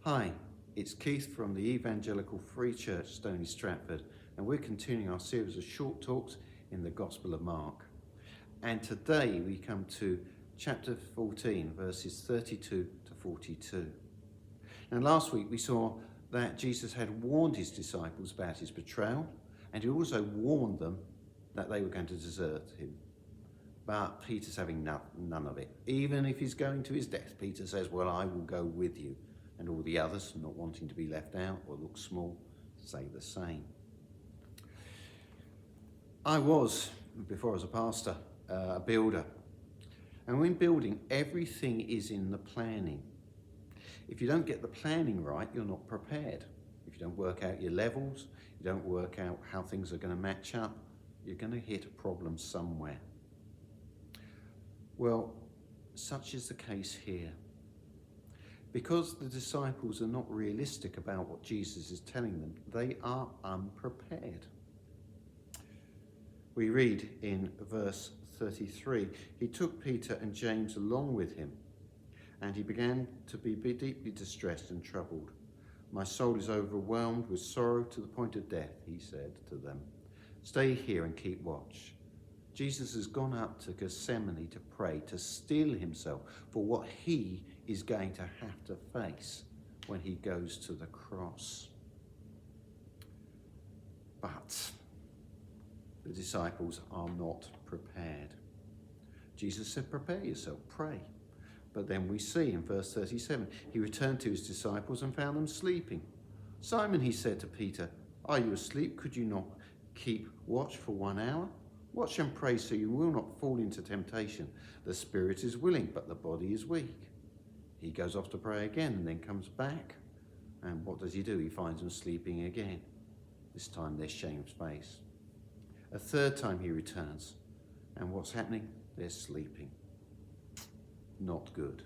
Hi, it's Keith from the Evangelical Free Church, Stony Stratford, and we're continuing our series of short talks in the Gospel of Mark. And today we come to chapter 14, verses 32 to 42. Now last week we saw that Jesus had warned his disciples about his betrayal, and he also warned them that they were going to desert him. But Peter's having none of it. Even if he's going to his death, Peter says, well, I will go with you. And all the others, not wanting to be left out or look small, say the same. I was, before I was a pastor, a builder. And when building, everything is in the planning. If you don't get the planning right, you're not prepared. If you don't work out your levels, you don't work out how things are going to match up, you're going to hit a problem somewhere. Well, such is the case here. Because the disciples are not realistic about what Jesus is telling them, they are unprepared. We read in verse 33, he took Peter and James along with him, and he began to be deeply distressed and troubled. My soul is overwhelmed with sorrow to the point of death, he said to them. Stay here and keep watch. Jesus has gone up to Gethsemane to pray, to steel himself for what he is going to have to face when he goes to the cross. But the disciples are not prepared. Jesus said, prepare yourself, pray. But then we see in verse 37, he returned to his disciples and found them sleeping. Simon, he said to Peter, are you asleep? Could you not keep watch for 1 hour? Watch and pray so you will not fall into temptation. The spirit is willing, but the body is weak. He goes off to pray again and then comes back. And what does he do? He finds them sleeping again. This time they're shamefaced. A third time he returns. And what's happening? They're sleeping. Not good.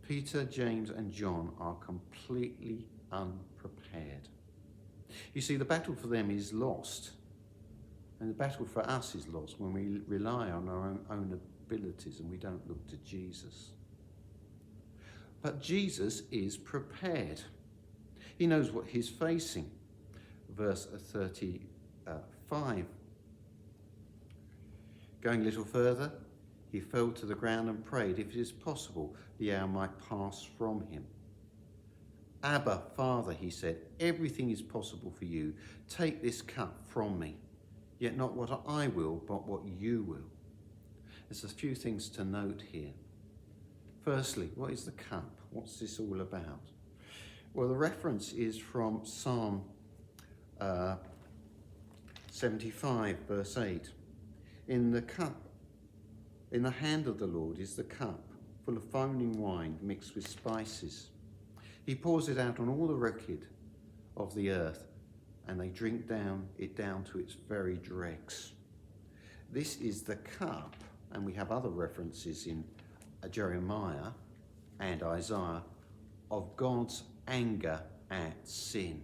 Peter, James, and John are completely unprepared. You see, the battle for them is lost. And the battle for us is lost when we rely on our own abilities and we don't look to Jesus. But Jesus is prepared. He knows what he's facing. Verse 35. Going a little further, he fell to the ground and prayed, if it is possible, the hour might pass from him. Abba, Father, he said, everything is possible for you. Take this cup from me. Yet not what I will, but what you will. There's a few things to note here. Firstly, what is the cup? What's this all about? Well, the reference is from Psalm 75, verse 8. In the hand of the Lord is the cup, full of foaming wine mixed with spices. He pours it out on all the wreckage of the earth, and they drink it down to its very dregs. This is the cup, and we have other references in Jeremiah and Isaiah of God's anger at sin.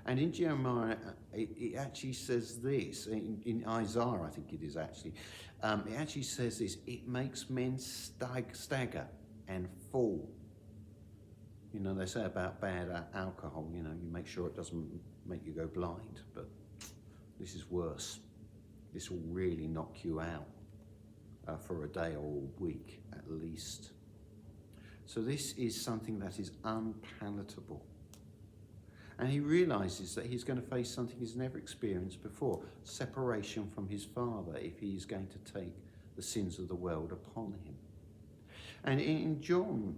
And in Jeremiah, it actually says this, in Isaiah I think it is actually, it actually says this, it makes men stagger and fall. You know, they say about bad alcohol, you know, you make sure it doesn't make you go blind, but this is worse. This will really knock you out for a day or a week at least. So this is something that is unpalatable. And he realizes that he's going to face something he's never experienced before, separation from his Father if he is going to take the sins of the world upon him. And in John's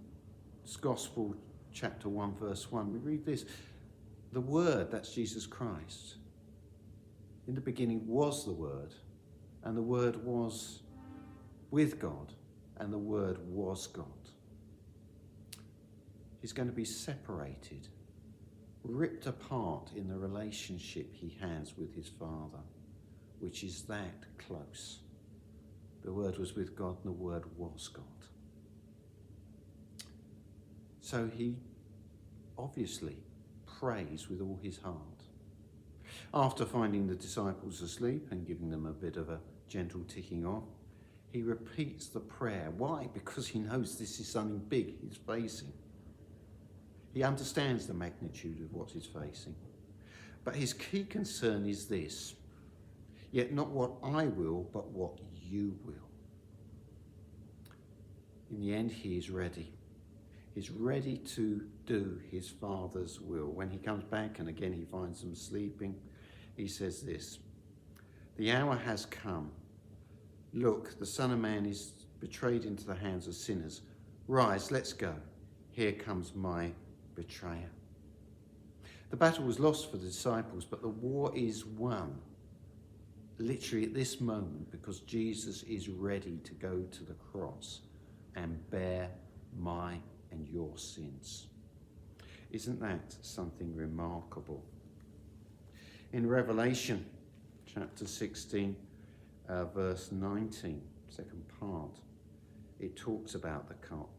Gospel, chapter 1, verse 1, we read this, the Word, that's Jesus Christ. In the beginning was the Word, and the Word was with God, and the Word was God. He's going to be separated, ripped apart in the relationship he has with his Father, which is that close. The Word was with God, and the Word was God. So he obviously prays with all his heart. After finding the disciples asleep and giving them a bit of a gentle ticking off, he repeats the prayer. Why? Because he knows this is something big he's facing. He understands the magnitude of what he's facing. But his key concern is this: yet not what I will, but what you will. In the end, he is ready. He's ready to do his Father's will. When he comes back and again he finds them sleeping, he says this: the hour has come. Look, the Son of Man is betrayed into the hands of sinners. Rise, let's go. Here comes my betrayer. The battle was lost for the disciples, but the war is won literally at this moment, because Jesus is ready to go to the cross and bear my and your sins. Isn't that something remarkable? In Revelation chapter 16, verse 19, second part, it talks about the cup.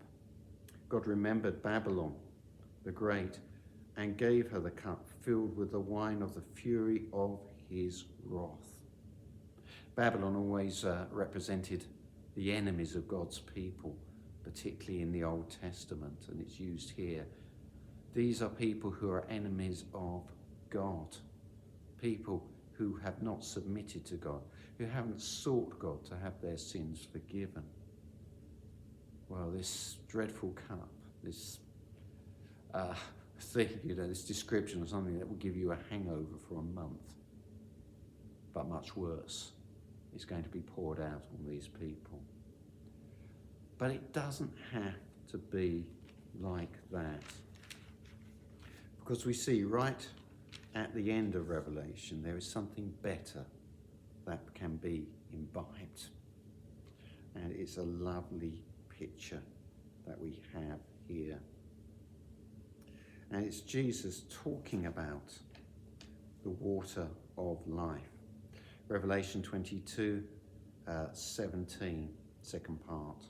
God remembered Babylon the Great and gave her the cup filled with the wine of the fury of his wrath. Babylon always represented the enemies of God's people, particularly in the Old Testament, and it's used here. These are people who are enemies of God, people who have not submitted to God, who haven't sought God to have their sins forgiven. Well, this dreadful cup, this thing, this description of something that will give you a hangover for a month, but much worse, is going to be poured out on these people. But it doesn't have to be like that, because we see right at the end of Revelation there is something better that can be imbibed, and it's a lovely picture that we have here, and it's Jesus talking about the water of life. Revelation 22, 17, second part.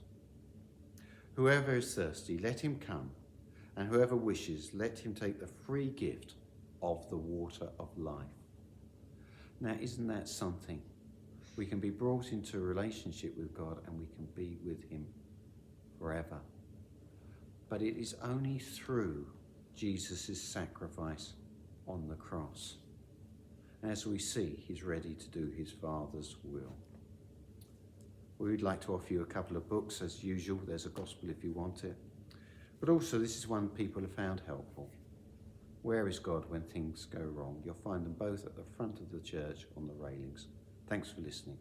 Whoever is thirsty, let him come, and whoever wishes, let him take the free gift of the water of life. Now, isn't that something? We can be brought into a relationship with God and we can be with him forever. But it is only through Jesus' sacrifice on the cross. And as we see, he's ready to do his Father's will. We'd like to offer you a couple of books, as usual. There's a gospel if you want it. But also, this is one people have found helpful. Where is God when things go wrong? You'll find them both at the front of the church on the railings. Thanks for listening.